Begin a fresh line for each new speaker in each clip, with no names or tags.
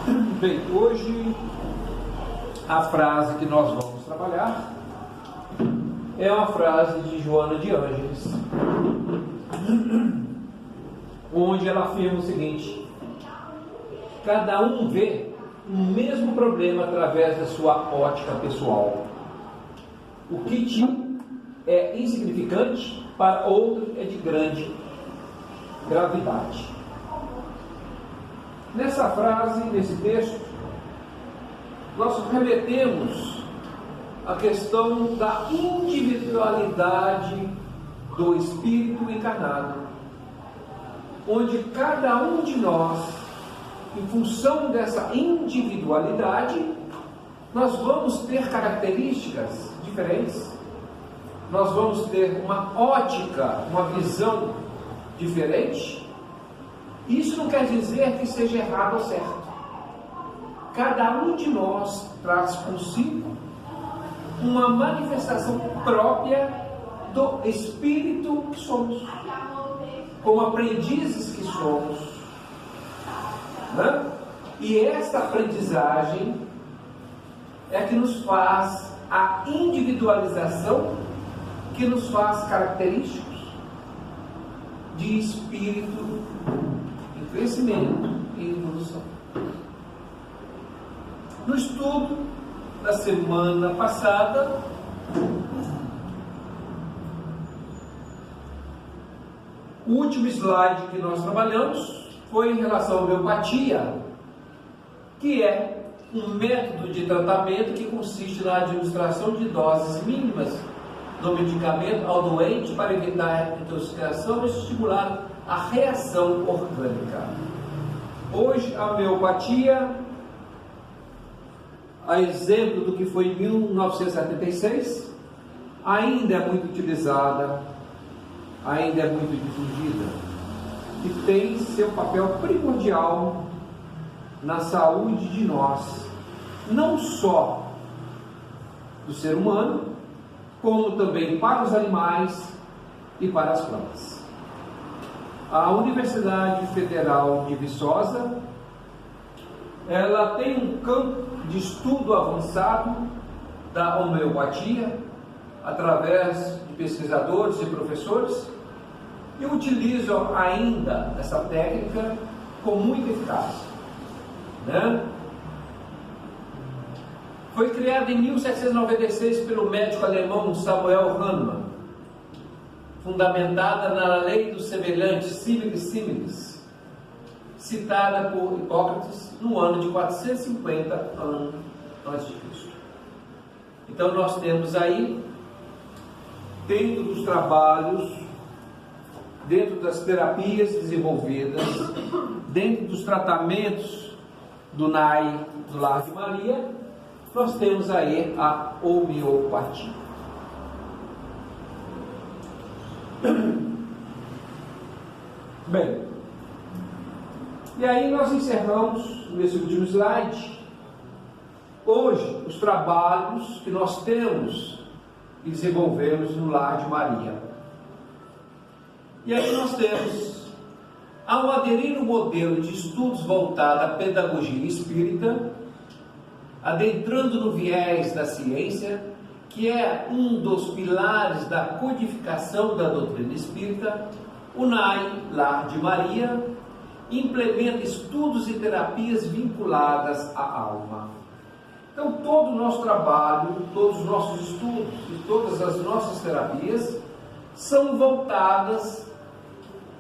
Bem, hoje a frase que nós vamos trabalhar é uma frase de Joana de Ângeles, onde ela afirma o seguinte: cada um vê o mesmo problema através da sua ótica pessoal. O que te é insignificante, para outro é de grande gravidade. Nessa frase, nesse texto, nós remetemos a questão da individualidade do Espírito encarnado, onde cada um de nós, em função dessa individualidade, nós vamos ter características diferentes, nós vamos ter uma ótica, uma visão diferente. Isso não quer dizer que seja errado ou certo. Cada um de nós traz consigo uma manifestação própria do Espírito que somos, como aprendizes que somos, né? E esta aprendizagem é que nos faz a individualização, que nos faz característicos de espírito em crescimento e evolução. No estudo da semana passada, o último slide que nós trabalhamos foi em relação à homeopatia, que é um método de tratamento que consiste na administração de doses mínimas do medicamento ao doente para evitar a intoxicação e estimular a reação orgânica. Hoje, a homeopatia, a exemplo do que foi em 1976, ainda é muito utilizada, ainda é muito difundida e tem seu papel primordial na saúde de nós, não só do ser humano, como também para os animais e para as plantas. A Universidade Federal de Viçosa, ela tem um campo de estudo avançado da homeopatia, através de pesquisadores e professores, e utilizam ainda essa técnica com muita eficácia, né? Foi criada em 1796 pelo médico alemão Samuel Hahnemann, fundamentada na lei dos semelhantes, similis similis, citada por Hipócrates no ano de 450 a.C. Então nós temos aí, dentro dos trabalhos, dentro das terapias desenvolvidas, dentro dos tratamentos do NAI, do Lar de Maria, nós temos aí a homeopatia. Bem, e aí nós encerramos nesse último slide hoje os trabalhos que nós temos e desenvolvemos no Lar de Maria. E aí nós temos, ao aderir no modelo de estudos voltado à pedagogia espírita, adentrando no viés da ciência, que é um dos pilares da codificação da doutrina espírita, o NAI, Lar de Maria, implementa estudos e terapias vinculadas à alma. Então, todo o nosso trabalho, todos os nossos estudos e todas as nossas terapias são voltadas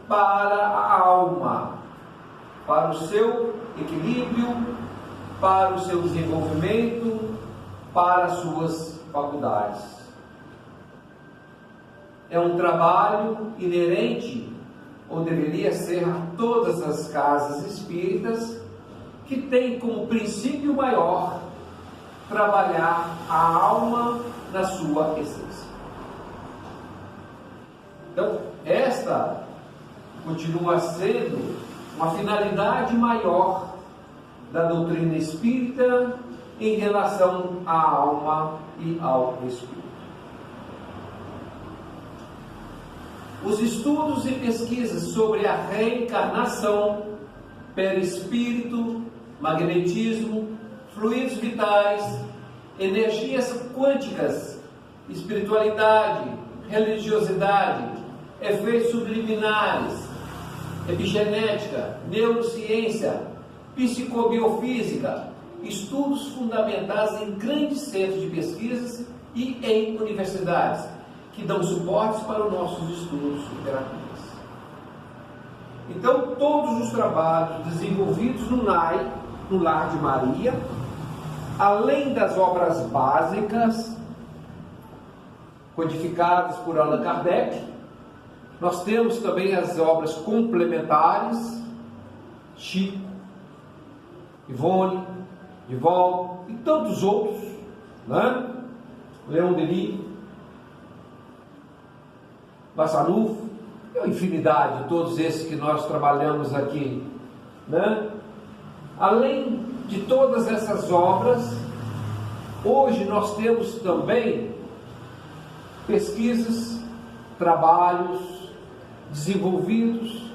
para a alma, para o seu equilíbrio, para o seu desenvolvimento, para as suas faculdades. É um trabalho inerente, ou deveria ser, a todas as casas espíritas, que tem como princípio maior trabalhar a alma na sua essência. Então, esta continua sendo uma finalidade maior da doutrina espírita em relação à alma e ao espírito. Os estudos e pesquisas sobre a reencarnação, perispírito magnetismo, fluidos vitais, energias quânticas, espiritualidade, religiosidade, efeitos subliminares, epigenética, neurociência, psicobiofísica, estudos fundamentados em grandes centros de pesquisas e em universidades, que dão suportes para os nossos estudos e terapias. Então, todos os trabalhos desenvolvidos no NAI, no Lar de Maria, além das obras básicas, codificadas por Allan Kardec, nós temos também as obras complementares, Chico, Ivone, Divaldo e tantos outros, né? Leon Denis, Bassanufo, a infinidade de todos esses que nós trabalhamos aqui, né? Além de todas essas obras, hoje nós temos também pesquisas, trabalhos desenvolvidos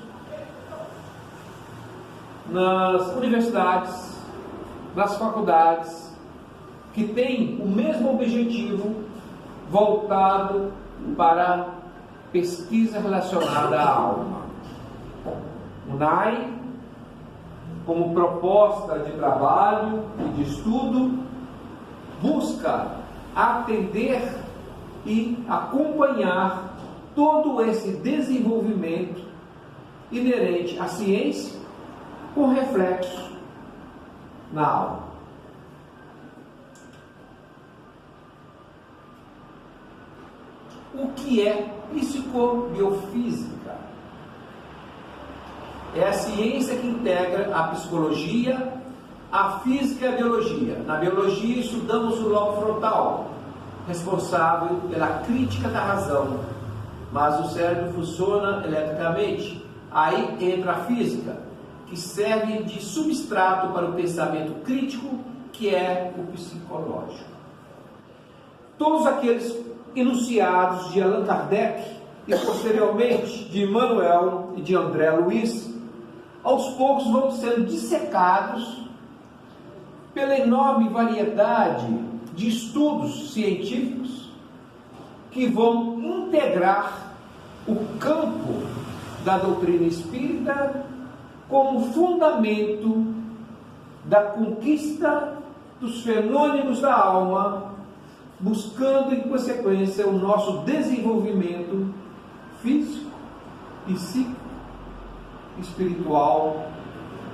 nas universidades, nas faculdades, que têm o mesmo objetivo voltado para pesquisa relacionada à alma. O NAI, como proposta de trabalho e de estudo, busca atender e acompanhar todo esse desenvolvimento inerente à ciência com reflexo na alma. O que é psicobiofísica? É a ciência que integra a psicologia, a física e a biologia. Na biologia estudamos o lobo frontal, responsável pela crítica da razão, mas o cérebro funciona eletricamente. Aí entra a física, que serve de substrato para o pensamento crítico, que é o psicológico. Todos aqueles enunciados de Allan Kardec e posteriormente de Emmanuel e de André Luiz, aos poucos vão sendo dissecados pela enorme variedade de estudos científicos que vão integrar o campo da doutrina espírita como fundamento da conquista dos fenômenos da alma, buscando em consequência o nosso desenvolvimento físico, psíquico, espiritual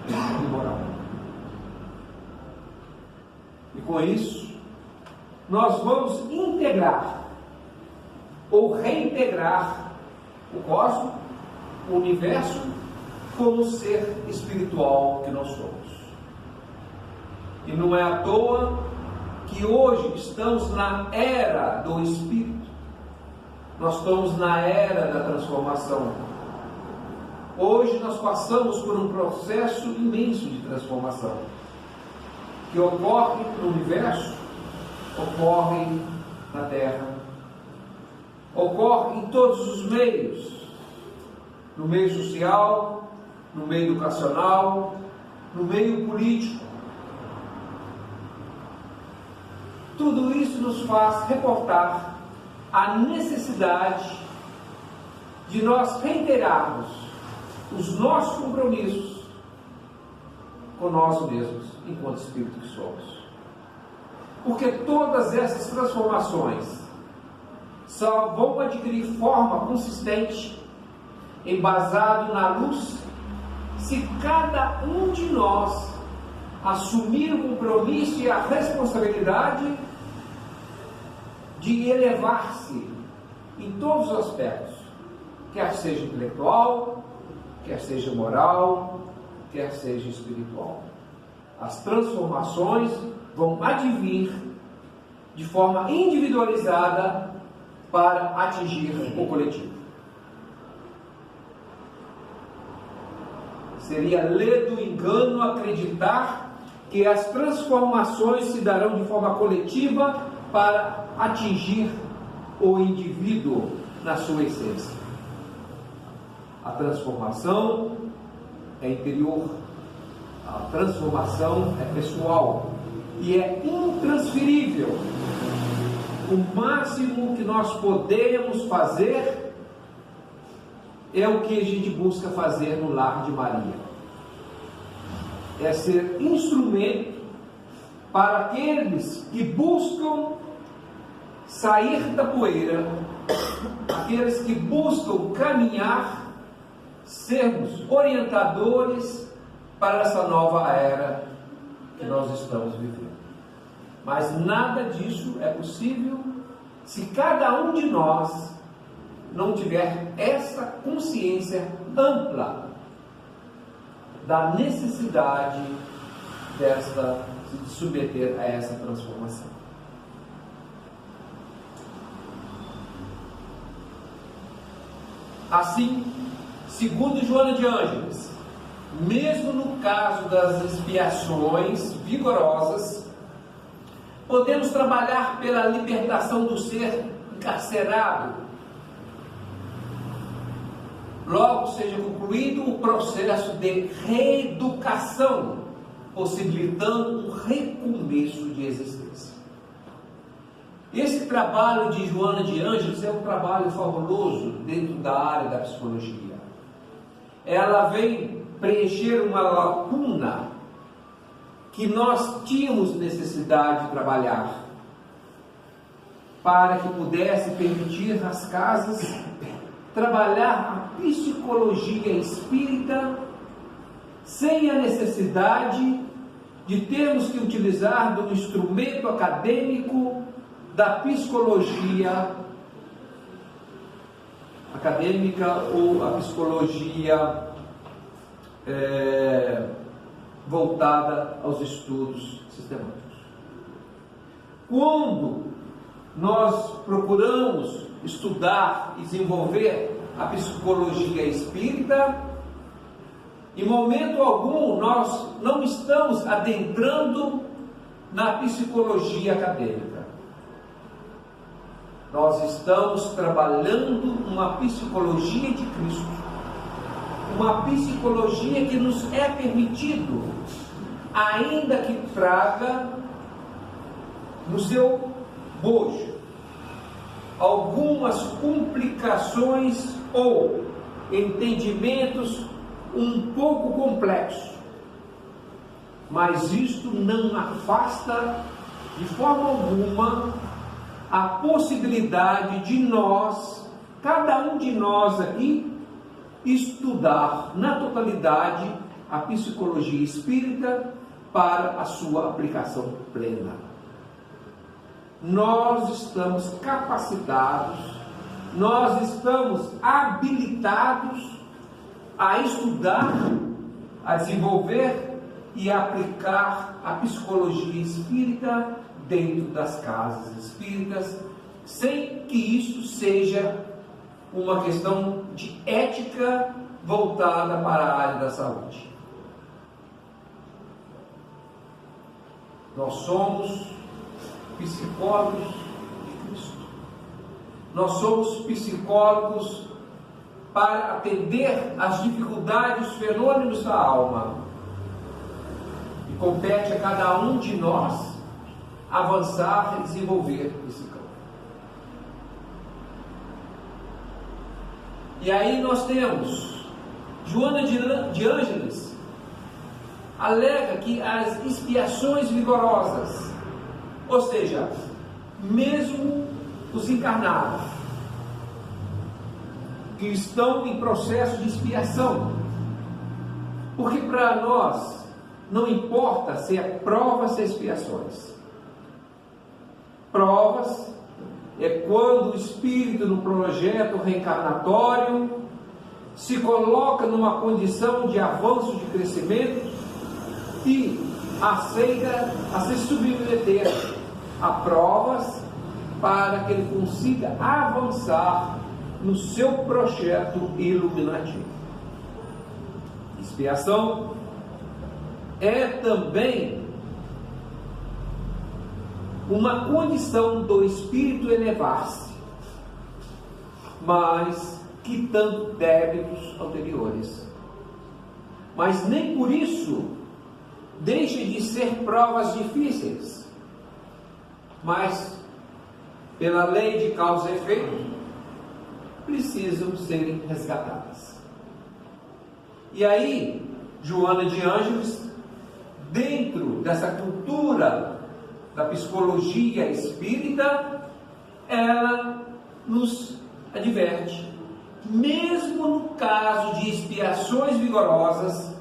e moral. E com isso, nós vamos integrar ou reintegrar o cosmos, o universo, como ser espiritual que nós somos. E não é à toa que hoje estamos na era do Espírito. Nós estamos na era da transformação. Hoje nós passamos por um processo imenso de transformação, que ocorre no universo, ocorre na Terra, ocorre em todos os meios, no meio social, no meio educacional, no meio político. Tudo isso nos faz reportar a necessidade de nós reiterarmos os nossos compromissos com nós mesmos, enquanto espírito que somos. Porque todas essas transformações só vão adquirir forma consistente, embasado na luz, se cada um de nós assumir o compromisso e a responsabilidade de elevar-se em todos os aspectos, quer seja intelectual, quer seja moral, quer seja espiritual. As transformações vão advir de forma individualizada para atingir o coletivo. Seria ledo engano acreditar que as transformações se darão de forma coletiva para atingir o indivíduo na sua essência. A transformação é interior, A transformação é pessoal e é intransferível. O máximo que nós podemos fazer é o que a gente busca fazer no lar de Maria. É ser instrumento para aqueles que buscam sair da poeira, aqueles que buscam caminhar, sermos orientadores para essa nova era que nós estamos vivendo. Mas nada disso é possível se cada um de nós não tiver essa consciência ampla da necessidade de se submeter a essa transformação. Assim, segundo Joana de Ângeles, mesmo no caso das expiações vigorosas, podemos trabalhar pela libertação do ser encarcerado, logo seja concluído o processo de reeducação, possibilitando um recomeço de existência. Esse trabalho de Joana de Ângeles é um trabalho fabuloso dentro da área da psicologia. Ela vem preencher uma lacuna que nós tínhamos necessidade de trabalhar, para que pudesse permitir às casas trabalhar a psicologia espírita sem a necessidade de termos que utilizar do instrumento acadêmico da psicologia acadêmica ou a psicologia voltada aos estudos sistemáticos. Quando nós procuramos estudar e desenvolver a psicologia espírita, em momento algum nós não estamos adentrando na psicologia acadêmica. Nós estamos trabalhando uma psicologia de Cristo, uma psicologia que nos é permitido, ainda que traga no seu bojo algumas complicações ou entendimentos um pouco complexos, mas isto não afasta de forma alguma a possibilidade de nós, cada um de nós aqui, estudar na totalidade a psicologia espírita para a sua aplicação plena. Nós estamos capacitados, nós estamos habilitados a estudar, a desenvolver e a aplicar a psicologia espírita dentro das casas espíritas, sem que isso seja uma questão de ética voltada para a área da saúde. Nós somos psicólogos de Cristo. Nós somos psicólogos para atender às dificuldades, os fenômenos da alma. E compete a cada um de nós avançar e desenvolver esse campo. E aí nós temos Joana de Ângeles alega que as expiações vigorosas, ou seja, mesmo os encarnados que estão em processo de expiação, porque para nós não importa se é provas ou expiações. Provas é quando o espírito no projeto reencarnatório se coloca numa condição de avanço, de crescimento e aceita a se submeter a provas para que ele consiga avançar no seu projeto iluminativo. Expiação é também uma condição do espírito elevar-se, mas quitando débitos anteriores. Mas nem por isso deixem de ser provas difíceis, mas, pela lei de causa e efeito, precisam serem resgatadas. E aí, Joana de Ângeles, dentro dessa cultura da psicologia espírita, ela nos adverte, mesmo no caso de expiações vigorosas,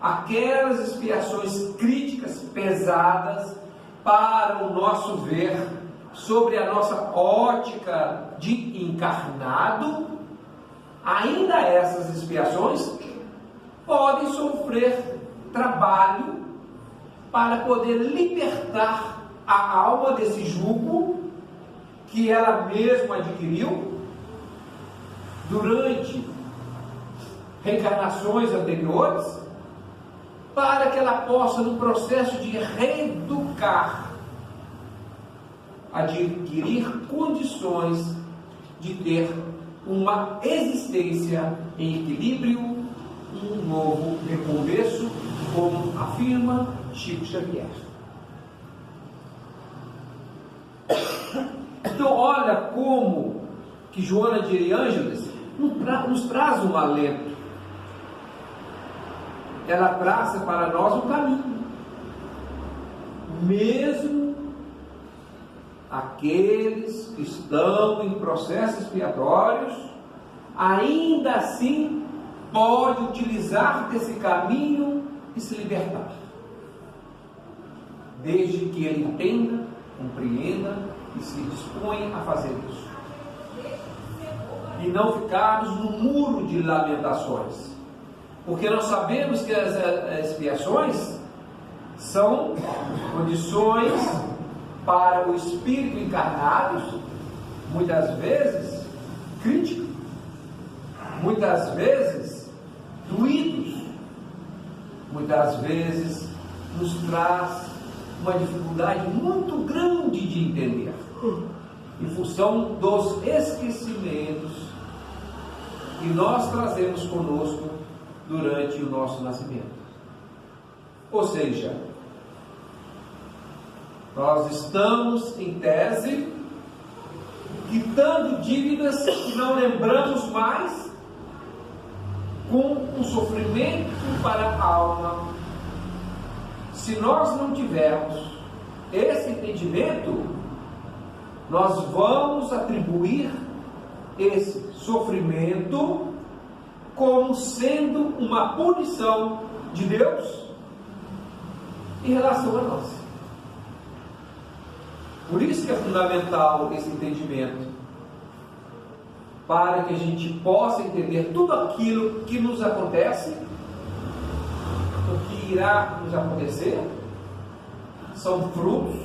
aquelas expiações críticas, pesadas, para o nosso ver, sobre a nossa ótica de encarnado, ainda essas expiações podem sofrer trabalho para poder libertar a alma desse jugo que ela mesma adquiriu durante reencarnações anteriores, para que ela possa, no processo de reeducar, adquirir condições de ter uma existência em equilíbrio, um novo recomeço, como afirma Chico Xavier. Então, olha como que Joana de Ângeles nos traz um alento. Ela traça para nós um caminho. Mesmo aqueles que estão em processos expiatórios, ainda assim pode utilizar desse caminho e se libertar, desde que ele entenda, compreenda e se disponha a fazer isso, e não ficarmos no muro de lamentações, porque nós sabemos que as expiações são condições para o espírito encarnado, muitas vezes críticas, muitas vezes doídos, muitas vezes nos traz uma dificuldade muito grande de entender, em função dos esquecimentos que nós trazemos conosco durante o nosso nascimento. Ou seja, nós estamos, em tese, quitando dívidas que não lembramos mais, com um sofrimento para a alma. Se nós não tivermos esse entendimento, nós vamos atribuir esse sofrimento como sendo uma punição de Deus em relação a nós. Por isso que é fundamental esse entendimento, para que a gente possa entender tudo aquilo que nos acontece, o que irá nos acontecer, são frutos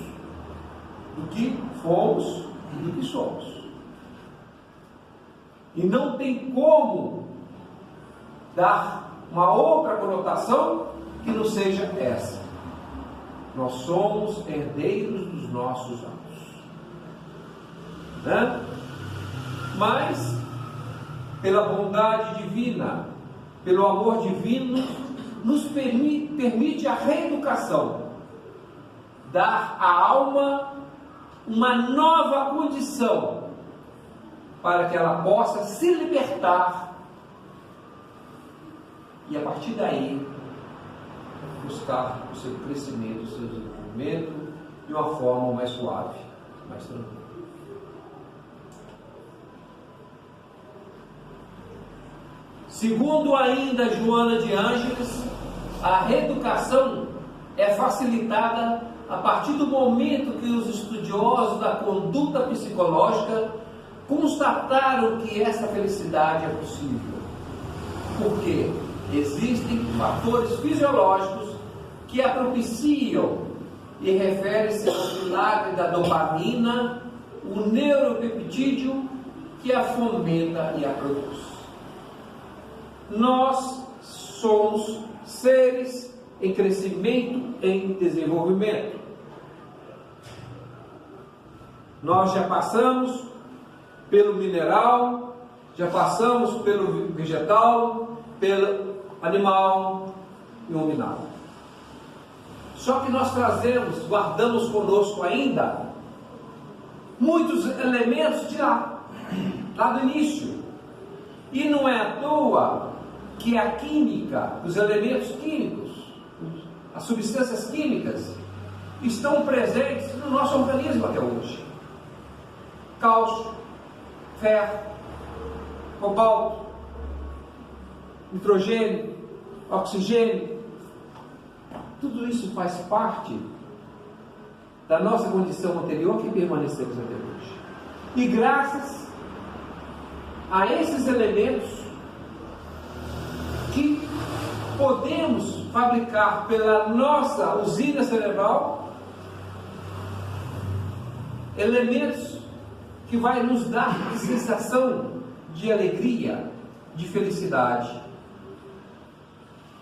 do que fomos e do que somos. E não tem como dar uma outra conotação que não seja essa. Nós somos herdeiros dos nossos atos, né? Mas, pela bondade divina, pelo amor divino, nos permite a reeducação, dar à alma uma nova condição, para que ela possa se libertar e, a partir daí, buscar o seu crescimento, o seu desenvolvimento de uma forma mais suave, mais tranquila. Segundo ainda Joana de Ângeles, a reeducação é facilitada a partir do momento que os estudiosos da conduta psicológica constataram que essa felicidade é possível. Por quê? Existem fatores fisiológicos que a propiciam, e refere-se ao milagre da dopamina, o neuropeptídeo que a fomenta e a produz. Nós somos seres em crescimento, em desenvolvimento. Nós já passamos pelo mineral, já passamos pelo vegetal, pelo animal e o nominal. Só que nós trazemos, guardamos conosco ainda muitos elementos de lá do início. E não é à toa que a química, os elementos químicos, as substâncias químicas, estão presentes no nosso organismo até hoje. Cálcio, ferro, cobalto, nitrogênio, oxigênio, tudo isso faz parte da nossa condição anterior que permanecemos até hoje. E graças a esses elementos que podemos fabricar pela nossa usina cerebral, elementos que vai nos dar a sensação de alegria, de felicidade.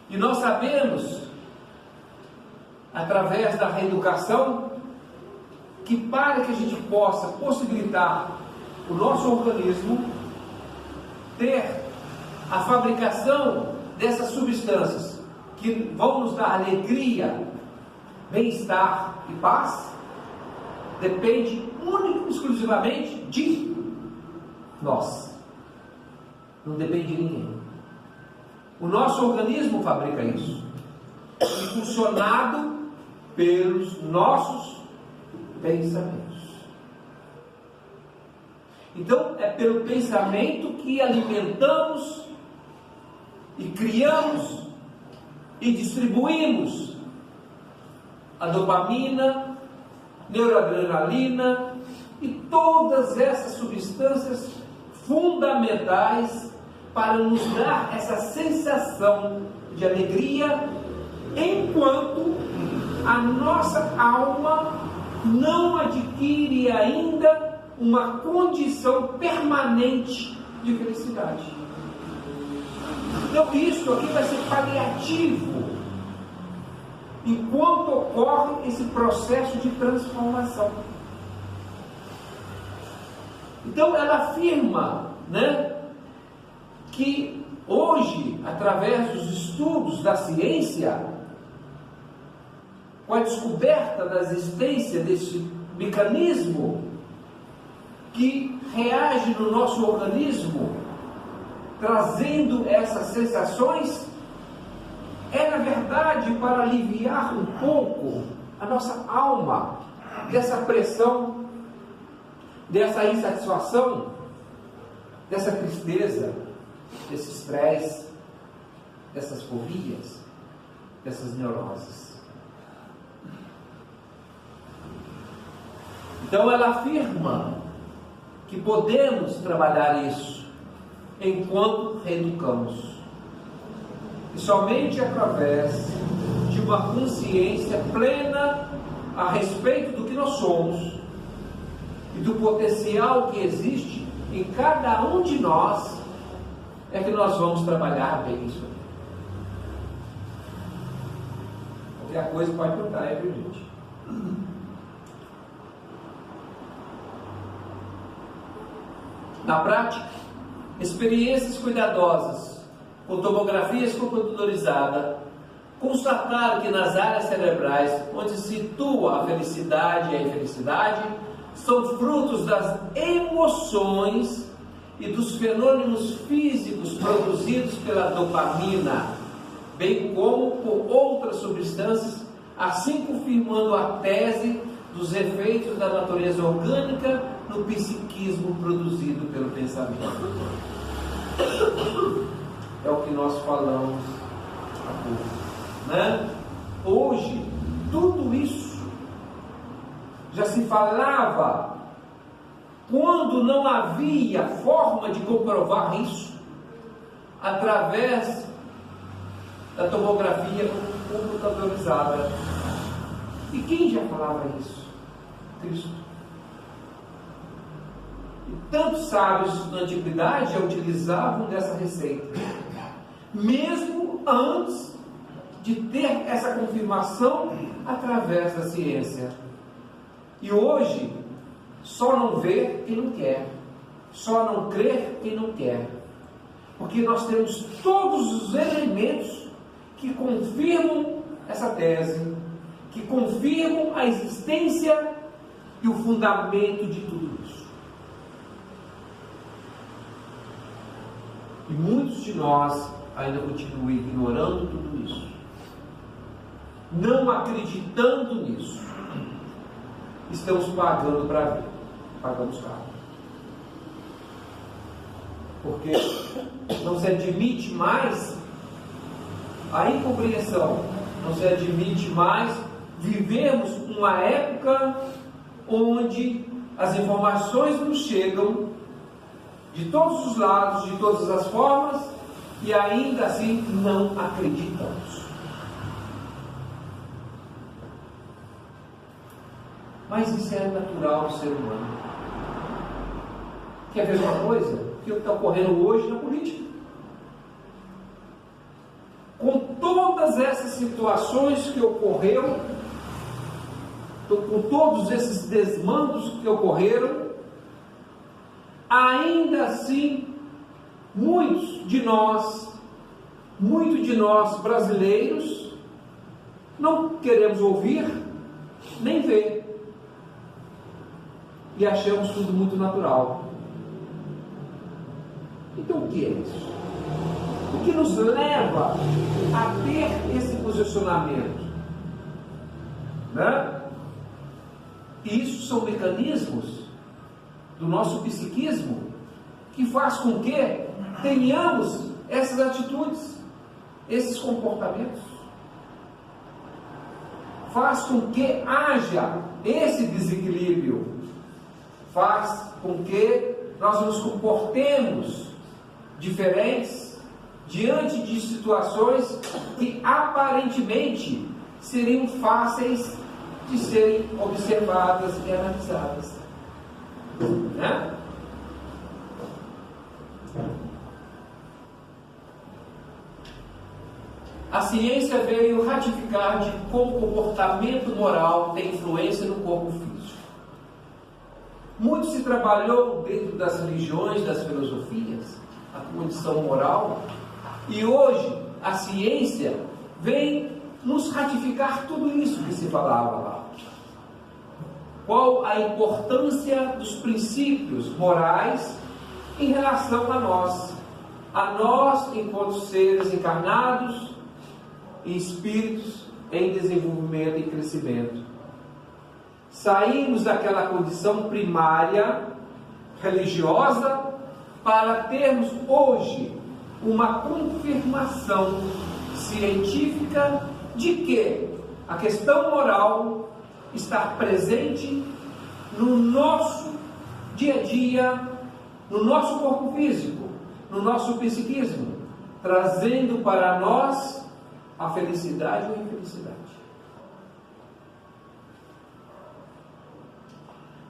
E nós sabemos, através da reeducação, que para que a gente possa possibilitar o nosso organismo ter a fabricação dessas substâncias que vão nos dar alegria, bem-estar e paz, depende única e exclusivamente de nós. Não depende de ninguém. O nosso organismo fabrica isso, impulsionado pelos nossos pensamentos. Então, é pelo pensamento que alimentamos e criamos e distribuímos a dopamina, neuroadrenalina e todas essas substâncias fundamentais para nos dar essa sensação de alegria, enquanto a nossa alma não adquire ainda uma condição permanente de felicidade. Então isso aqui vai ser paliativo enquanto ocorre esse processo de transformação. Então ela afirma, que hoje, através dos estudos da ciência, com a descoberta da existência desse mecanismo que reage no nosso organismo, trazendo essas sensações, é na verdade para aliviar um pouco a nossa alma dessa pressão, dessa insatisfação, dessa tristeza, desse estresse, dessas fobias, dessas neuroses. Então ela afirma que podemos trabalhar isso enquanto reeducamos. E somente através de uma consciência plena a respeito do que nós somos e do potencial que existe em cada um de nós é que nós vamos trabalhar bem isso. Qualquer coisa pode perguntar aí pra gente. Na prática, experiências cuidadosas com tomografias computadorizadas constataram que nas áreas cerebrais onde se situa a felicidade e a infelicidade são frutos das emoções e dos fenômenos físicos produzidos pela dopamina, bem como por outras substâncias, assim confirmando a tese dos efeitos da natureza orgânica no psiquismo produzido pelo pensamento. É o que nós falamos há pouco, Hoje, tudo isso já se falava quando não havia forma de comprovar isso através da tomografia computadorizada. E quem já falava isso? Cristo. E tantos sábios da antiguidade já utilizavam dessa receita, mesmo antes de ter essa confirmação através da ciência. E hoje, só não vê quem não quer, só não crê quem não quer, porque nós temos todos os elementos que confirmam essa tese que confirmam a existência e o fundamento de tudo isso. E muitos de nós ainda continuam ignorando tudo isso, não acreditando nisso. Estamos pagando para ver, pagamos caro. Porque não se admite mais a incompreensão, não se admite mais vivemos uma época onde as informações nos chegam de todos os lados, de todas as formas, e ainda assim não acreditamos. Mas isso é natural do ser humano. Quer ver uma coisa? Que está ocorrendo hoje na política. Com todas essas situações que ocorreram, com todos esses desmandos que ocorreram, ainda assim, muitos de nós brasileiros, não queremos ouvir nem ver. E achamos tudo muito natural. Então o que é isso? O que nos leva a ter esse posicionamento? Né? E isso são mecanismos do nosso psiquismo que faz com que tenhamos essas atitudes, esses comportamentos. Faz com que haja esse desequilíbrio. Faz com que nós nos comportemos diferentes diante de situações que aparentemente seriam fáceis de serem observadas e analisadas. Né? A ciência veio ratificar de como o comportamento moral tem influência no corpo físico. Muito se trabalhou dentro das religiões, das filosofias, a condição moral, e hoje a ciência vem nos ratificar tudo isso que se falava lá. Qual a importância dos princípios morais em relação a nós enquanto seres encarnados e espíritos em desenvolvimento e crescimento. Saímos daquela condição primária religiosa para termos hoje uma confirmação científica de que a questão moral está presente no nosso dia a dia, no nosso corpo físico, no nosso psiquismo, trazendo para nós a felicidade ou a infelicidade.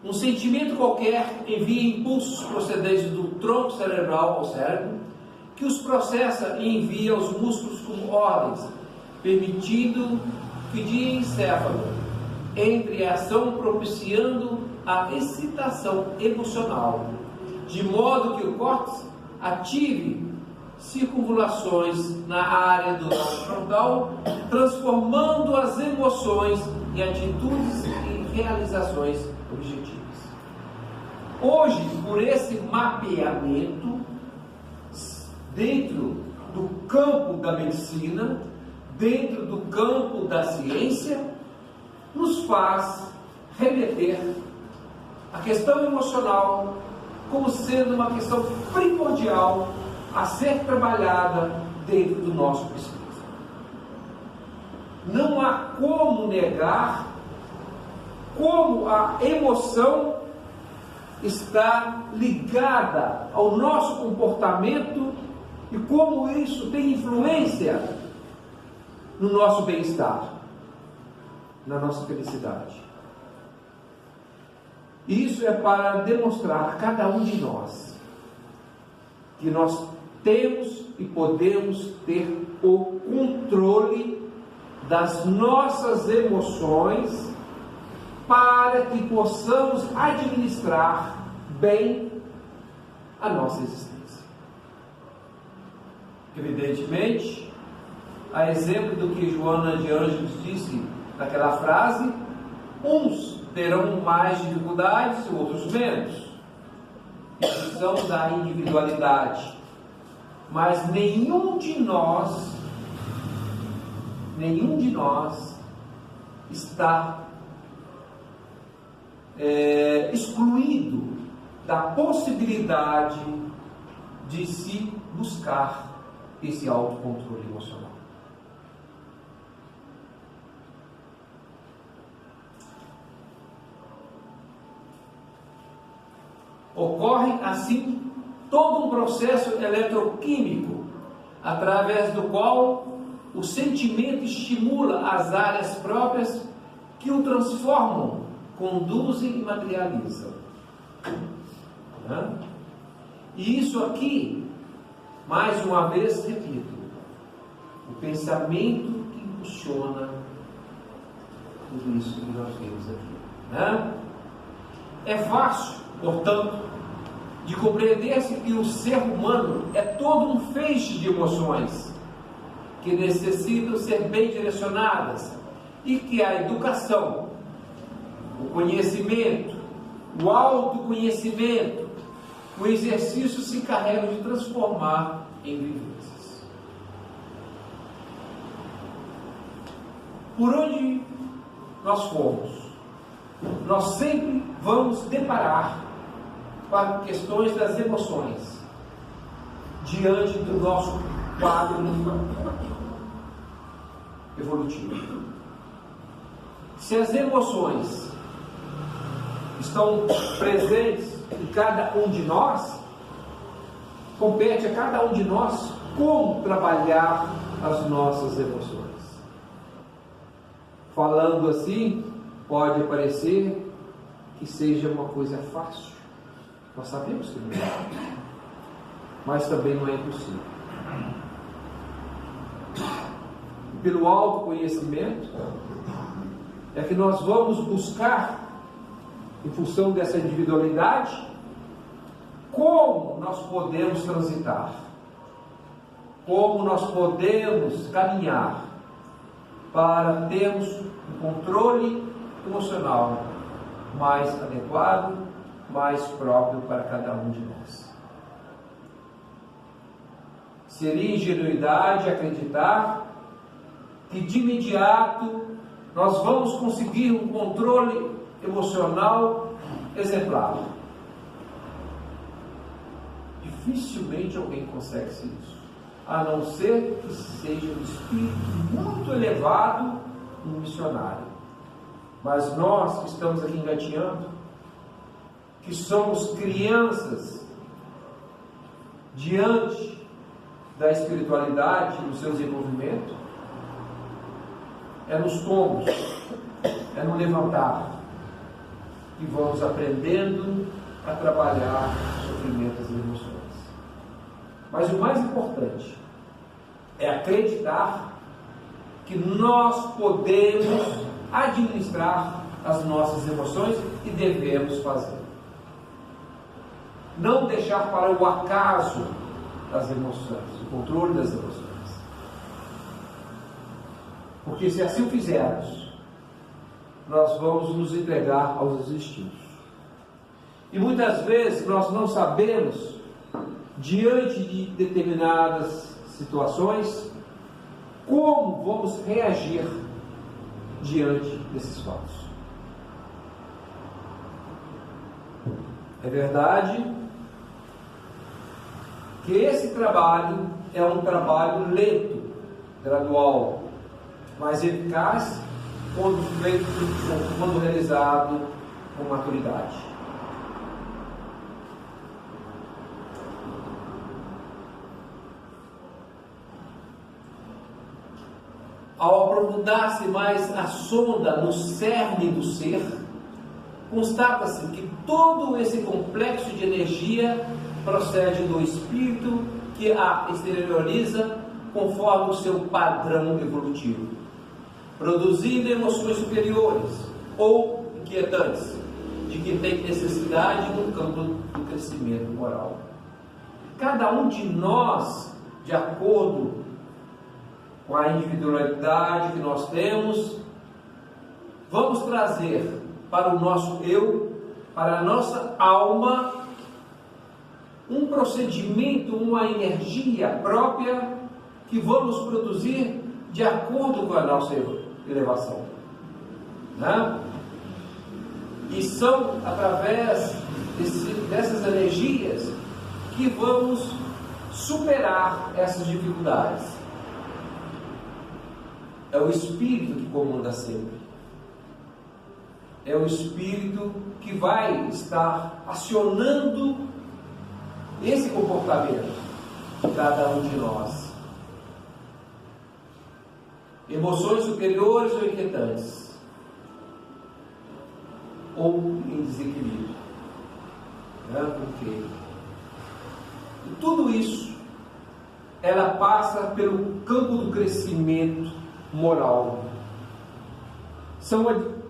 Um sentimento qualquer envia impulsos procedentes do tronco cerebral ao cérebro, que os processa e envia aos músculos como ordens, permitindo que de encéfalo entre a ação, propiciando a excitação emocional, de modo que o córtex ative circunvulações na área do frontal, transformando as emoções em atitudes e realizações objetivas. Hoje, por esse mapeamento dentro do campo da medicina, dentro do campo da ciência, nos faz remeter a questão emocional como sendo uma questão primordial a ser trabalhada dentro do nosso psiquismo. Não há como negar como a emoção está ligada ao nosso comportamento e como isso tem influência no nosso bem-estar, na nossa felicidade. Isso é para demonstrar a cada um de nós que nós temos e podemos ter o controle das nossas emoções para que possamos administrar bem a nossa existência. Evidentemente, a exemplo do que Joana de Ângeles disse naquela frase, uns terão mais dificuldades e outros menos. São da individualidade. Mas nenhum de nós está excluído da possibilidade de se buscar esse autocontrole emocional. Ocorre assim todo um processo eletroquímico através do qual o sentimento estimula as áreas próprias que o transformam, conduzem e materializam. E isso aqui, mais uma vez repito, o pensamento que impulsiona tudo isso que nós vemos aqui. É fácil, portanto, de compreender-se que o ser humano é todo um feixe de emoções que necessitam ser bem direcionadas e que a educação, o conhecimento, o autoconhecimento, o exercício se encarregam de transformar em vivências. Por onde nós formos, nós sempre vamos deparar com as questões das emoções diante do nosso quadro evolutivo. Se as emoções estão presentes em cada um de nós, compete a cada um de nós como trabalhar as nossas emoções. Falando assim, pode parecer que seja uma coisa fácil. Nós sabemos que não é, mas também não é impossível. Pelo autoconhecimento é que nós vamos buscar, em função dessa individualidade, como nós podemos transitar, como nós podemos caminhar para termos um controle emocional mais adequado, mais próprio para cada um de nós. Seria ingenuidade acreditar que de imediato nós vamos conseguir um controle emocional exemplar. Dificilmente alguém consegue isso, a não ser que seja um espírito muito elevado, um missionário. Mas nós que estamos aqui engatinhando, que somos crianças diante da espiritualidade no seu desenvolvimento, é nos tombos, é no levantar que vamos aprendendo a trabalhar o sofrimento das emoções. Mas o mais importante é acreditar que nós podemos administrar as nossas emoções e devemos fazer. Não deixar para o acaso das emoções, o controle das emoções. Porque se assim o fizermos, nós vamos nos entregar aos instintos. E muitas vezes nós não sabemos, diante de determinadas situações, como vamos reagir diante desses fatos. É verdade que esse trabalho é um trabalho lento, gradual, mas eficaz quando feito, quando realizado com maturidade. Ao aprofundar-se mais a sonda no cerne do ser, constata-se que todo esse complexo de energia procede do espírito que a exterioriza conforme o seu padrão evolutivo, produzindo emoções superiores ou inquietantes, de que tem necessidade no campo do crescimento moral. Cada um de nós, de acordo com a individualidade que nós temos, vamos trazer para o nosso eu, para a nossa alma, um procedimento, uma energia própria que vamos produzir de acordo com a nossa elevação, né? E são através dessas energias que vamos superar essas dificuldades. É o Espírito que comanda sempre. É o Espírito que vai estar acionando esse comportamento de cada um de nós. Emoções superiores ou inquietantes, ou em desequilíbrio, né? Porque e tudo isso ela passa pelo campo do crescimento moral. São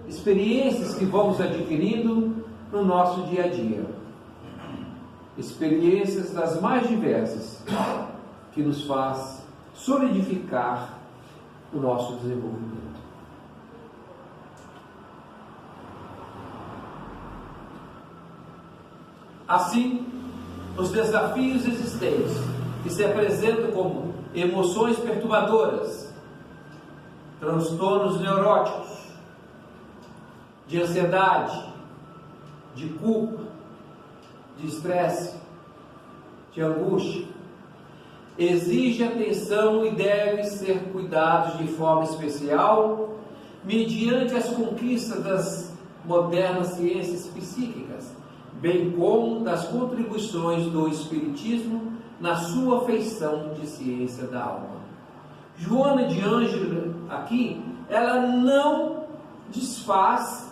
experiências que vamos adquirindo no nosso dia a dia, experiências das mais diversas, que nos faz solidificar o nosso desenvolvimento. Assim, os desafios existentes que se apresentam como emoções perturbadoras, transtornos neuróticos, de ansiedade, de culpa, de estresse, de angústia, exige atenção e deve ser cuidados de forma especial mediante as conquistas das modernas ciências psíquicas, bem como das contribuições do Espiritismo na sua feição de ciência da alma. Joana de Ângelo, aqui, ela não desfaz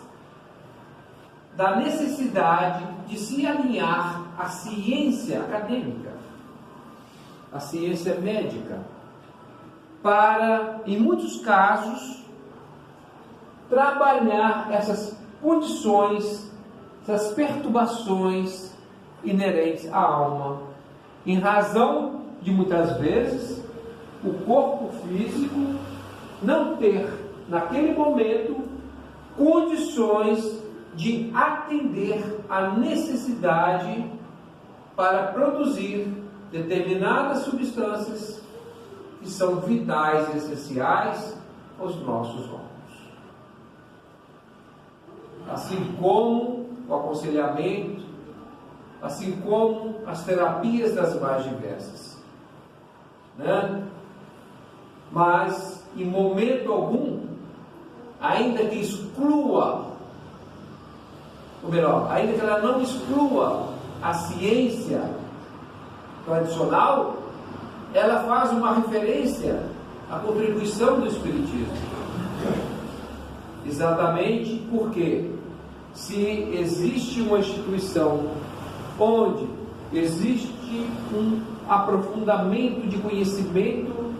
da necessidade de se alinhar à ciência acadêmica, à ciência médica, para, em muitos casos, trabalhar essas condições, essas perturbações inerentes à alma, em razão de, muitas vezes, o corpo físico não ter, naquele momento, condições de atender à necessidade para produzir determinadas substâncias que são vitais e essenciais aos nossos órgãos. Assim como o aconselhamento, assim como as terapias das mais diversas, né? Mas, em momento algum, ainda que exclua, ou melhor, ainda que ela não exclua a ciência tradicional, ela faz uma referência à contribuição do Espiritismo. Exatamente porque, se existe uma instituição onde existe um aprofundamento de conhecimento,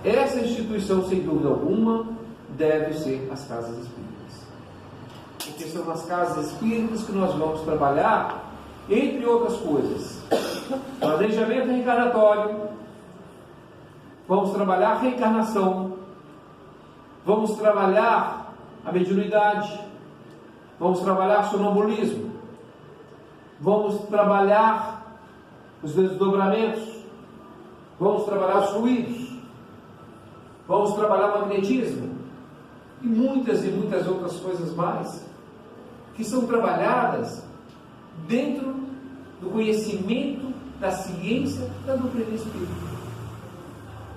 essa instituição, sem dúvida alguma, deve ser as casas espíritas. Porque são nas casas espíritas que nós vamos trabalhar, entre outras coisas, planejamento reencarnatório, vamos trabalhar a reencarnação, vamos trabalhar a mediunidade, vamos trabalhar sonambulismo, vamos trabalhar os desdobramentos, vamos trabalhar os fluidos, vamos trabalhar magnetismo e muitas outras coisas mais, que são trabalhadas dentro do conhecimento da ciência da doutrina espírita,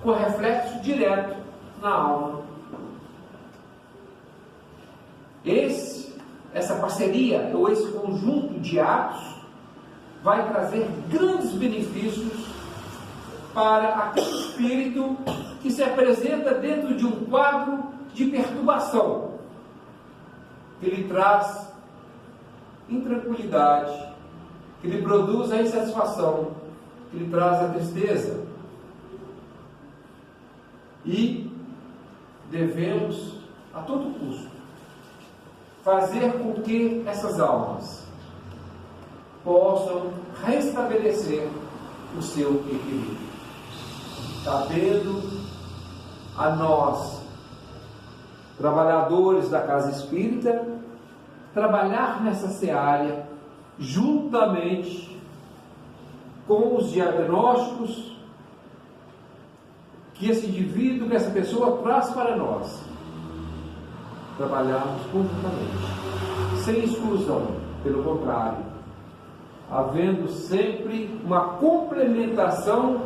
com reflexo direto na alma. Essa parceria, ou esse conjunto de atos, vai trazer grandes benefícios para aquele espírito que se apresenta dentro de um quadro de perturbação, que lhe traz intranquilidade, que lhe produz a insatisfação, que lhe traz a tristeza. E devemos, a todo custo, fazer com que essas almas possam restabelecer o seu equilíbrio, cabendo a nós trabalhadores da casa espírita, trabalhar nessa seara juntamente com os diagnósticos que esse indivíduo, que essa pessoa traz para nós. Trabalharmos conjuntamente, sem exclusão, pelo contrário, havendo sempre uma complementação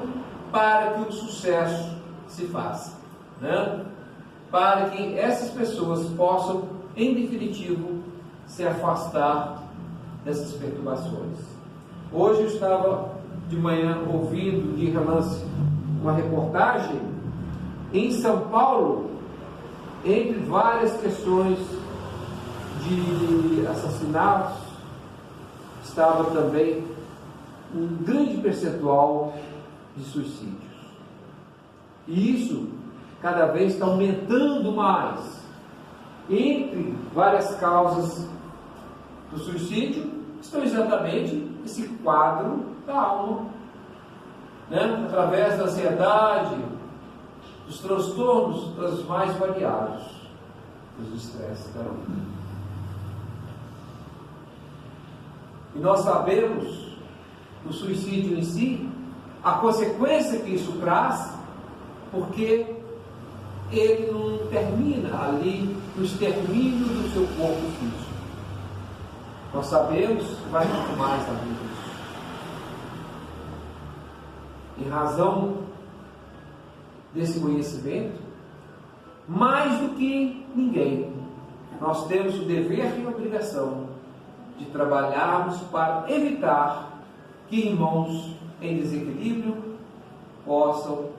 para que o sucesso se faça, né? Para que essas pessoas possam, em definitivo, se afastar dessas perturbações. Hoje eu estava de manhã ouvindo de relance uma reportagem em São Paulo, entre várias questões de assassinatos, estava também um grande percentual de suicídios. E isso cada vez está aumentando mais. Entre várias causas do suicídio estão exatamente esse quadro da alma, né? Através da ansiedade, dos transtornos dos mais variados, dos estresses da vida. E nós sabemos, o suicídio em si, a consequência que isso traz, porque ele não termina ali no extermínio do seu corpo físico. Nós sabemos que vai muito mais além disso. Em razão desse conhecimento, mais do que ninguém, nós temos o dever e a obrigação de trabalharmos para evitar que irmãos em desequilíbrio possam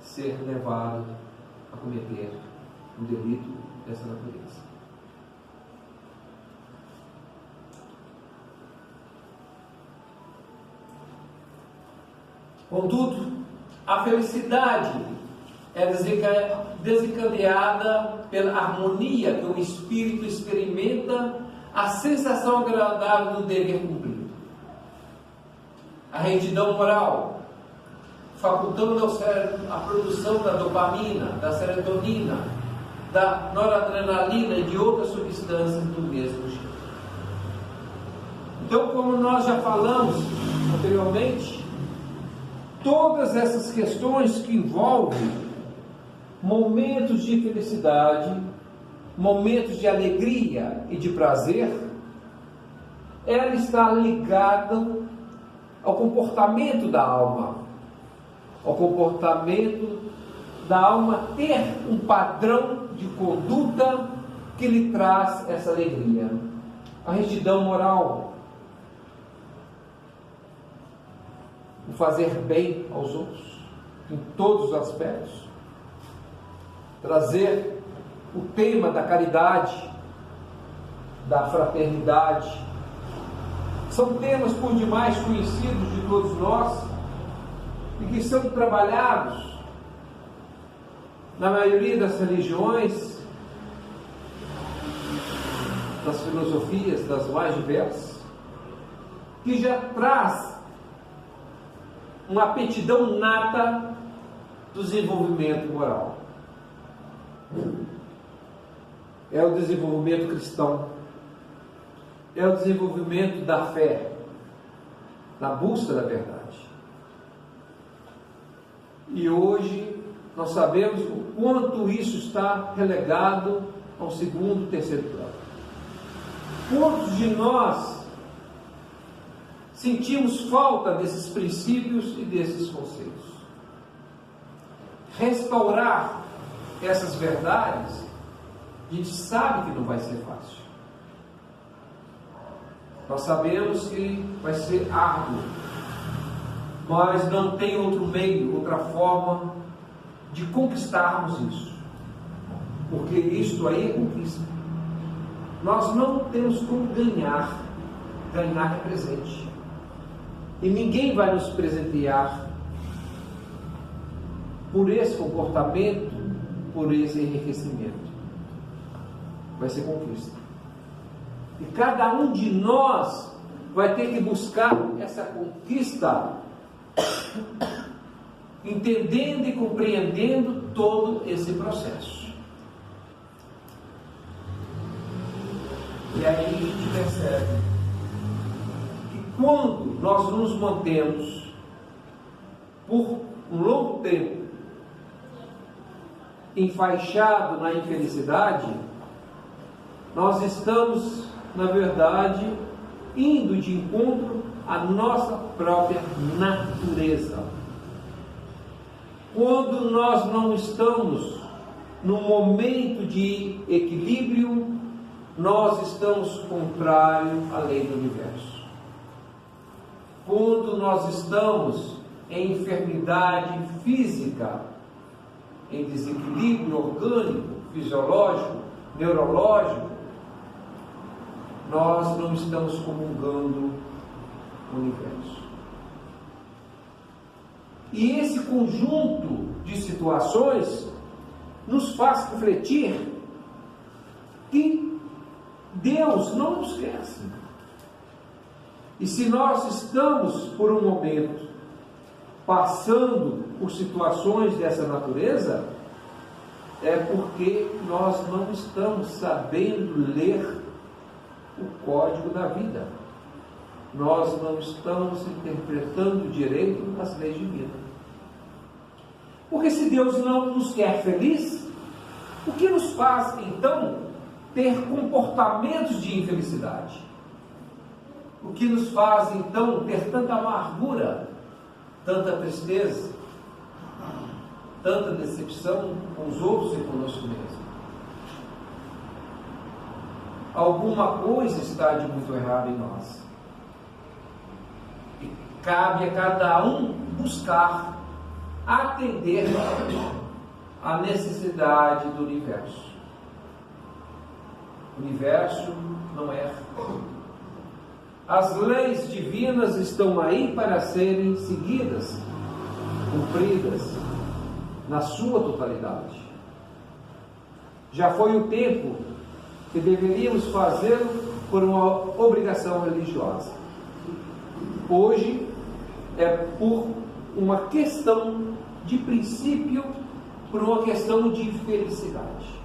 ser levados a cometer um delito dessa natureza. Contudo, a felicidade é desencadeada pela harmonia que o espírito experimenta, a sensação agradável do dever cumprido. A retidão moral, facultando ao cérebro a produção da dopamina, da serotonina, da noradrenalina e de outras substâncias do mesmo jeito. Então, como nós já falamos anteriormente, todas essas questões que envolvem momentos de felicidade, momentos de alegria e de prazer, ela está ligada ao comportamento da alma, ao comportamento da alma ter um padrão de conduta que lhe traz essa alegria. A retidão moral, o fazer bem aos outros, em todos os aspectos, trazer o tema da caridade, da fraternidade, são temas por demais conhecidos de todos nós e que são trabalhados na maioria das religiões, das filosofias, das mais diversas, que já traz uma aptidão nata do desenvolvimento moral. É o desenvolvimento cristão, é o desenvolvimento da fé, na busca da verdade. E hoje nós sabemos o quanto isso está relegado ao segundo, terceiro plano. Quantos de nós sentimos falta desses princípios e desses conceitos? Restaurar essas verdades, a gente sabe que não vai ser fácil. Nós sabemos que vai ser árduo, mas não tem outro meio, outra forma de conquistarmos isso, porque isto aí é conquista. Nós não temos como ganhar é presente, e ninguém vai nos presentear por esse comportamento, por esse enriquecimento. Vai ser conquista. E cada um de nós vai ter que buscar essa conquista, entendendo e compreendendo todo esse processo. E aí a gente percebe que quando nós nos mantemos por um longo tempo enfaixado na infelicidade, nós estamos, na verdade, indo de encontro à nossa própria natureza. Quando nós não estamos num momento de equilíbrio, nós estamos contrário à lei do universo. Quando nós estamos em enfermidade física, em desequilíbrio orgânico, fisiológico, neurológico, nós não estamos comungando o universo. E esse conjunto de situações nos faz refletir que Deus não nos quer assim. E se nós estamos, por um momento, passando por situações dessa natureza, é porque nós não estamos sabendo ler o código da vida. Nós não estamos interpretando direito as leis divinas. Porque se Deus não nos quer feliz, o que nos faz, então, ter comportamentos de infelicidade? O que nos faz, então, ter tanta amargura, tanta tristeza, tanta decepção com os outros e conosco mesmo? Alguma coisa está de muito errado em nós. E cabe a cada um buscar atender à necessidade do universo. O universo não erra. As leis divinas estão aí para serem seguidas, cumpridas na sua totalidade. Já foi o tempo que deveríamos fazê-lo por uma obrigação religiosa. Hoje é por uma questão de princípio, por uma questão de felicidade.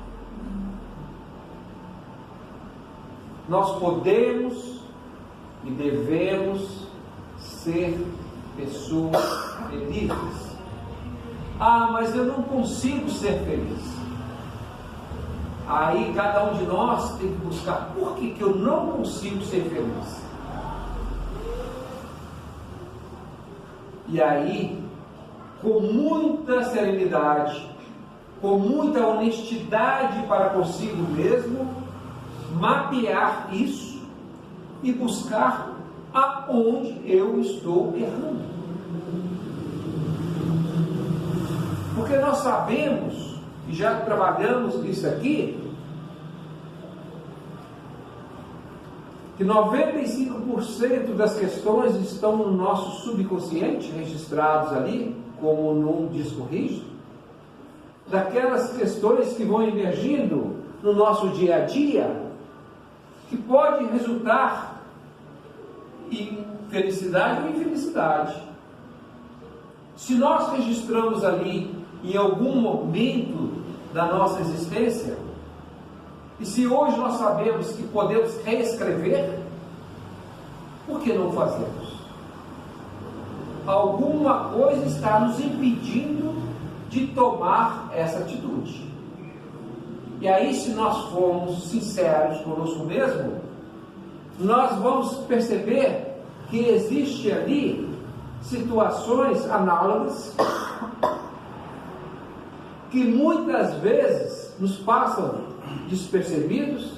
Nós podemos e devemos ser pessoas felizes. Ah, mas eu não consigo ser feliz. Aí cada um de nós tem que buscar por que eu não consigo ser feliz. E aí, com muita serenidade, com muita honestidade para consigo mesmo, mapear isso e buscar aonde eu estou errando. Porque nós sabemos, e já trabalhamos isso aqui, que 95% das questões estão no nosso subconsciente, registrados ali, como num disco rígido, daquelas questões que vão emergindo no nosso dia a dia, que pode resultar em felicidade ou infelicidade. Se nós registramos ali em algum momento da nossa existência, e se hoje nós sabemos que podemos reescrever, por que não fazemos? Alguma coisa está nos impedindo de tomar essa atitude. E aí, se nós formos sinceros conosco mesmo, nós vamos perceber que existe ali situações análogas que muitas vezes nos passam despercebidos,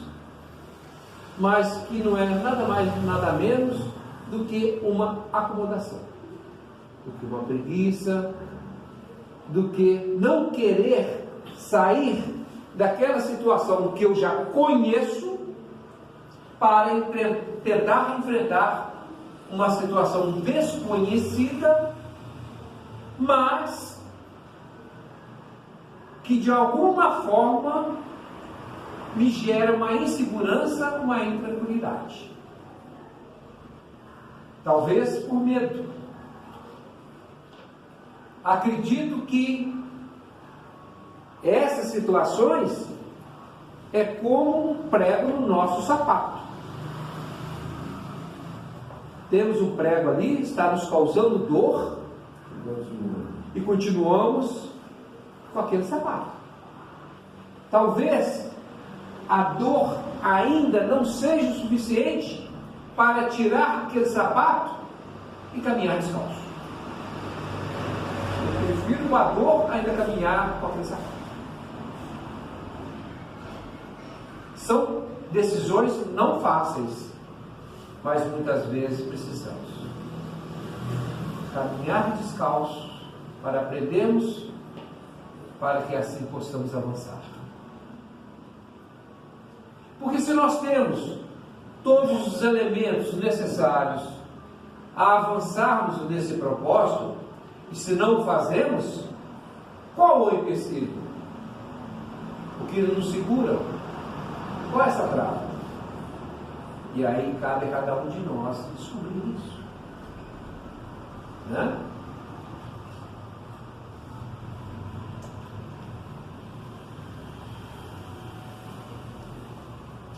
mas que não é nada mais, nada menos do que uma acomodação, do que uma preguiça, do que não querer sair daquela situação que eu já conheço para tentar enfrentar uma situação desconhecida, mas que de alguma forma me gera uma insegurança, uma intranquilidade. Talvez por medo. Acredito que essas situações é como um prego no nosso sapato. Temos um prego ali, está nos causando dor, e continuamos com aquele sapato. Talvez a dor ainda não seja o suficiente para tirar aquele sapato e caminhar descalço. Eu prefiro a dor ainda caminhar com aquele sapato. São decisões não fáceis, mas muitas vezes precisamos caminhar descalço para aprendermos, para que assim possamos avançar. Porque se nós temos todos os elementos necessários a avançarmos nesse propósito, e se não o fazemos, qual o empecilho? O que nos segura? Qual é essa trava? E aí cabe a cada um de nós descobrir isso. Né?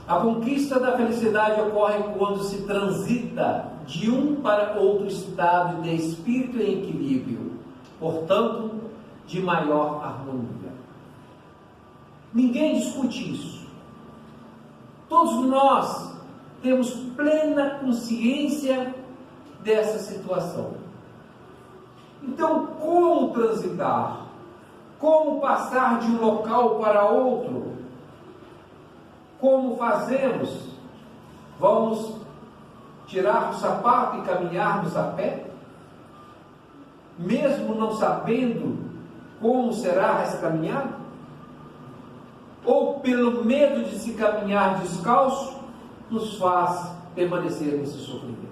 A conquista da felicidade ocorre quando se transita de um para outro estado de espírito em equilíbrio, portanto, de maior harmonia. Ninguém discute isso. Todos nós temos plena consciência dessa situação. Então, como transitar? Como passar de um local para outro? Como fazemos? Vamos tirar o sapato e caminharmos a pé? Mesmo não sabendo como será essa caminhada? Ou pelo medo de se caminhar descalço, nos faz permanecer nesse sofrimento?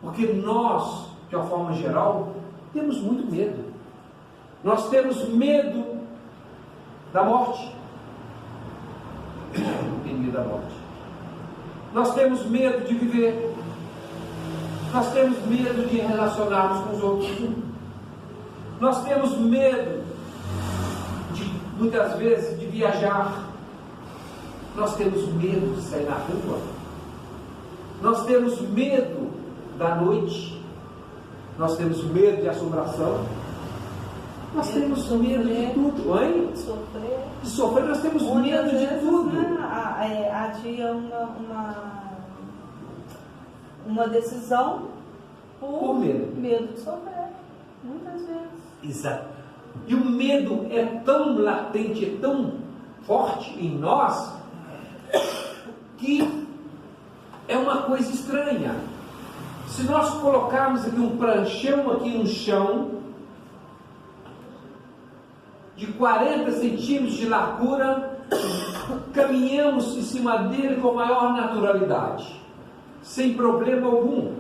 Porque nós, de uma forma geral, temos muito medo. Nós temos medo da morte. Tem medo da morte. Nós temos medo de viver. Nós temos medo de relacionarmos com os outros. Nós temos medo muitas vezes de viajar. Nós temos medo de sair na rua. Nós temos medo da noite. Nós temos medo de assombração. Nós temos medo de tudo. Hein? De sofrer, nós temos medo de tudo.
Adia uma decisão por medo de sofrer. Muitas vezes.
Exato. E o medo é tão latente, é tão forte em nós, que é uma coisa estranha. Se nós colocarmos aqui um pranchão aqui no chão, de 40 centímetros de largura, caminhamos em cima dele com maior naturalidade, sem problema algum.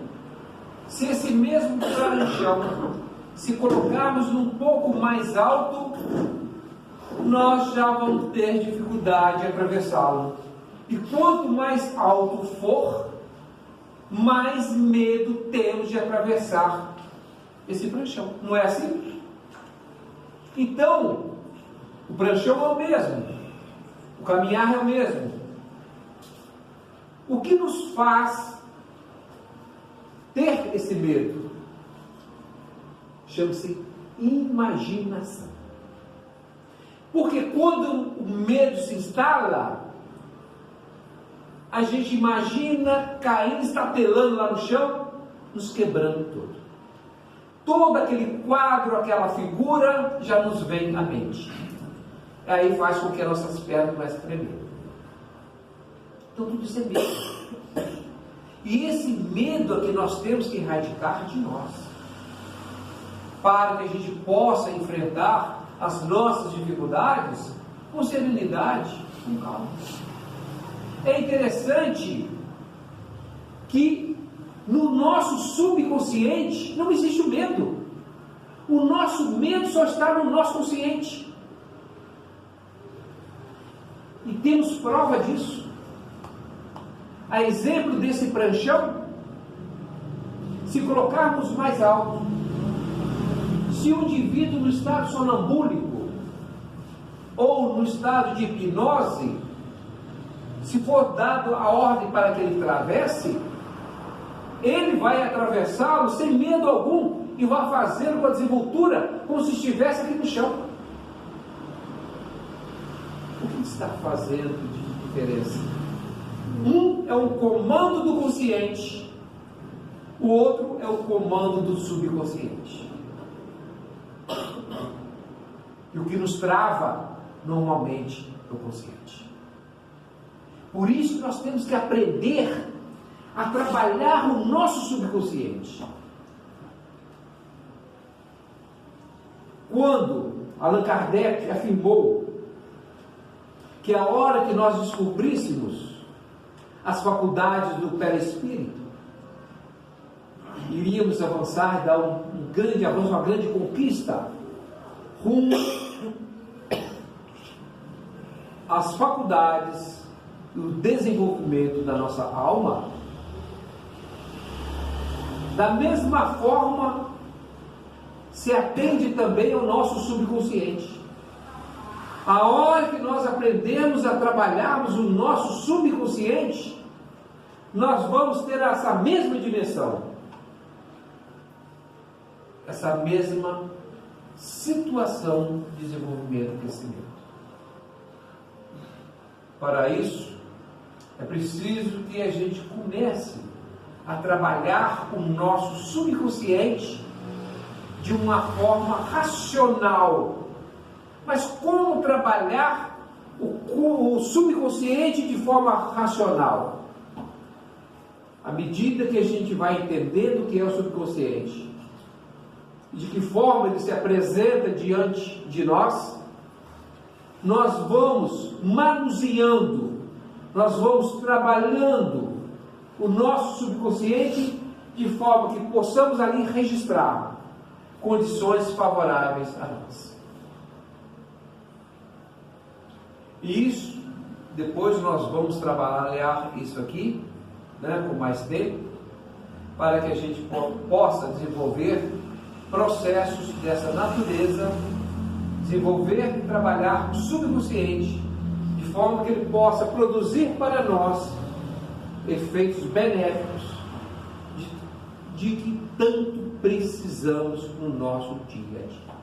Se esse mesmo pranchão, se colocarmos um pouco mais alto, nós já vamos ter dificuldade de atravessá-lo. E quanto mais alto for, mais medo temos de atravessar esse pranchão. Não é assim? Então, o pranchão é o mesmo, o caminhar é o mesmo. O que nos faz ter esse medo? Chama-se imaginação. Porque quando o medo se instala, a gente imagina caindo, estatelando lá no chão, nos quebrando todo. Todo aquele quadro, aquela figura já nos vem à mente. Aí faz com que as nossas pernas comecem a tremer. Então tudo isso é medo. E esse medo é que nós temos que erradicar de nós, para que a gente possa enfrentar as nossas dificuldades com serenidade, com calma. É interessante que no nosso subconsciente não existe o medo. O nosso medo só está no nosso consciente. E temos prova disso. A exemplo desse pranchão, se colocarmos mais alto, se um indivíduo no estado sonambúlico ou no estado de hipnose, se for dado a ordem para que ele atravesse, ele vai atravessá-lo sem medo algum e vai fazê-lo com a desenvoltura como se estivesse aqui no chão. O que está fazendo de diferença? Um é o comando do consciente, o outro é o comando do subconsciente. E o que nos trava normalmente é o consciente. Por isso nós temos que aprender a trabalhar o nosso subconsciente. Quando Allan Kardec afirmou que a hora que nós descobríssemos as faculdades do perispírito, iríamos avançar, dar um grande avanço, uma grande conquista rumo às faculdades e o desenvolvimento da nossa alma. Da mesma forma, se atende também ao nosso subconsciente. A hora que nós aprendemos a trabalharmos o nosso subconsciente, nós vamos ter essa mesma dimensão, essa mesma situação de desenvolvimento e crescimento. Para isso, é preciso que a gente comece a trabalhar o nosso subconsciente de uma forma racional. Mas como trabalhar o subconsciente de forma racional? À medida que a gente vai entendendo o que é o subconsciente, de que forma ele se apresenta diante de nós, nós vamos manuseando, nós vamos trabalhando o nosso subconsciente de forma que possamos ali registrar condições favoráveis a nós. E isso, depois nós vamos trabalhar isso aqui, com mais tempo, para que a gente possa desenvolver processos dessa natureza, desenvolver e trabalhar o subconsciente, de forma que ele possa produzir para nós efeitos benéficos de que tanto precisamos no nosso dia a dia.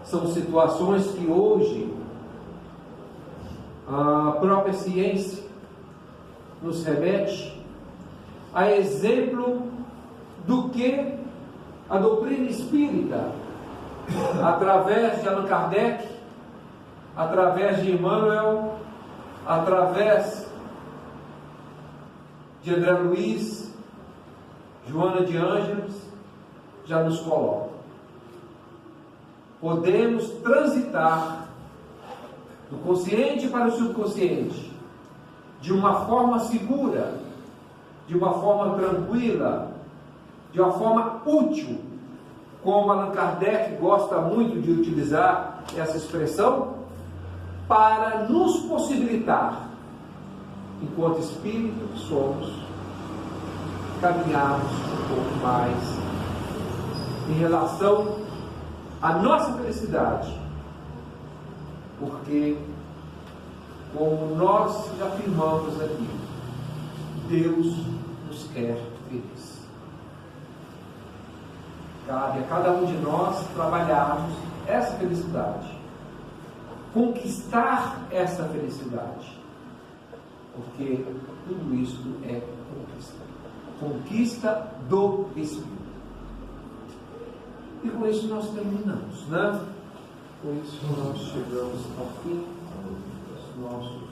São situações que hoje a própria ciência nos remete a exemplo do que a doutrina espírita, através de Allan Kardec, através de Emmanuel, através de André Luiz, Joana de Ângeles, já nos coloca. Podemos transitar do consciente para o subconsciente de uma forma segura, de uma forma tranquila, de uma forma útil, como Allan Kardec gosta muito de utilizar essa expressão, para nos possibilitar, enquanto espírito que somos, caminharmos um pouco mais em relação à nossa felicidade, porque, como nós já afirmamos aqui, Deus nos quer felizes. Cabe a cada um de nós trabalharmos essa felicidade, conquistar essa felicidade, porque tudo isso é conquista do Espírito. E com isso nós terminamos, né? Com isso nós chegamos ao fim dos nossos